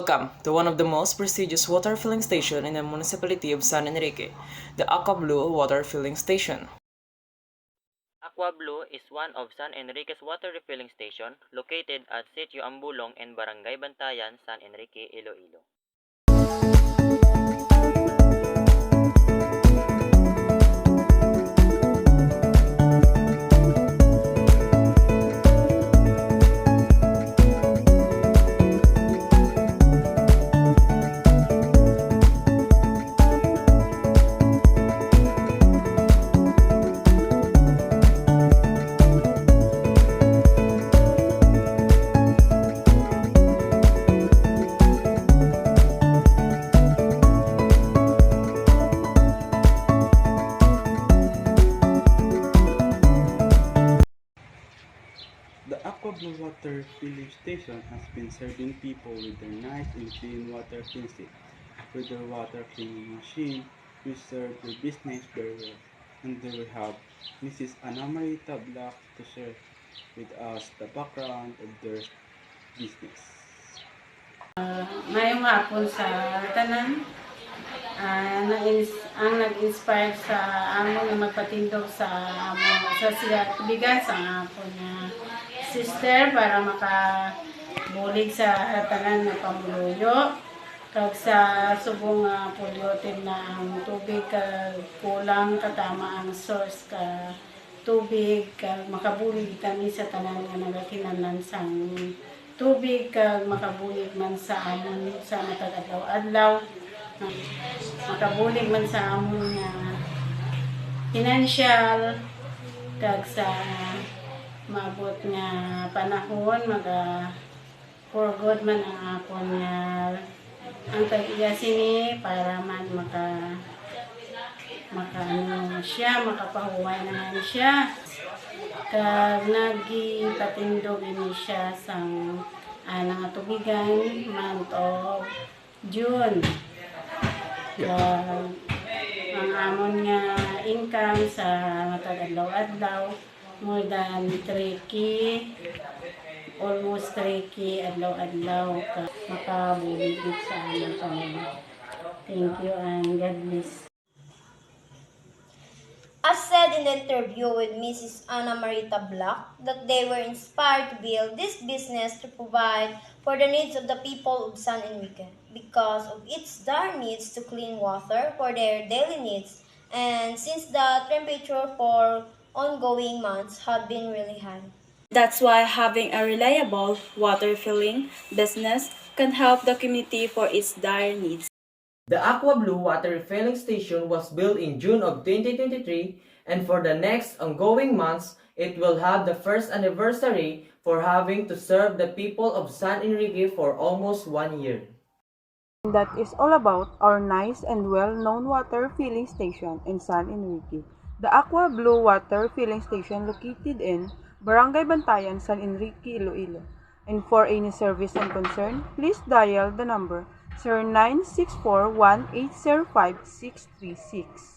Welcome to one of the most prestigious water filling station in the municipality of San Enrique, the Aqua Blue Water Filling Station. Aqua Blue is one of San Enrique's water refilling station located at Sitio Ambulong and Barangay Bantayan, San Enrique, Iloilo. The Aqua Blue Water Filling Station has been serving people with their nice and clean water cleansing. With their water cleaning machine, we serve the business very well. And then we have Mrs. Ana Marita Black to share with us the background of their business. Ngayong hapon sa tanan, ang nag-inspire sa amo na magpatindog sa amo sa siya tubigan sa ako na sister para makabulig sa tanan na pamuluyo kag sa subong polluted na ang tubig kulang katama ang source ka tubig kag makabulig kami sa tanan nga nagakinahanglan sang tubig kag makabulig man sa amon sa matag adlaw-adlaw makabulig man sa amon nga financial kag sa maabot nga panahon for good man ang akon nga ang tag-iya sini para man makapahuway naman siya kag nagipatindog ini siya sa nangatubigan month of June. Kag ang amon nga income sa matag adlaw-adlaw more than 3K, almost 3K adlaw-adlaw kag makabulig sa amon pamilya. Thank you and God bless. As said in the interview with Mrs. Ana Marita Black, that they were inspired to build this business to provide for the needs of the people of San Enrique because of its dire needs to clean water for their daily needs, and since the temperature for ongoing months had been really high. That's why having a reliable water filling business can help the community for its dire needs. The Aqua Blue Water Refilling Station was built in June of 2023, and for the next ongoing months, it will have the first anniversary for having to serve the people of San Enrique for almost 1 year. That is all about our nice and well-known water filling station in San Enrique. The Aqua Blue Water Filling Station located in Barangay Bantayan, San Enrique, Iloilo. And for any service and concern, please dial the number 0964-1805-636.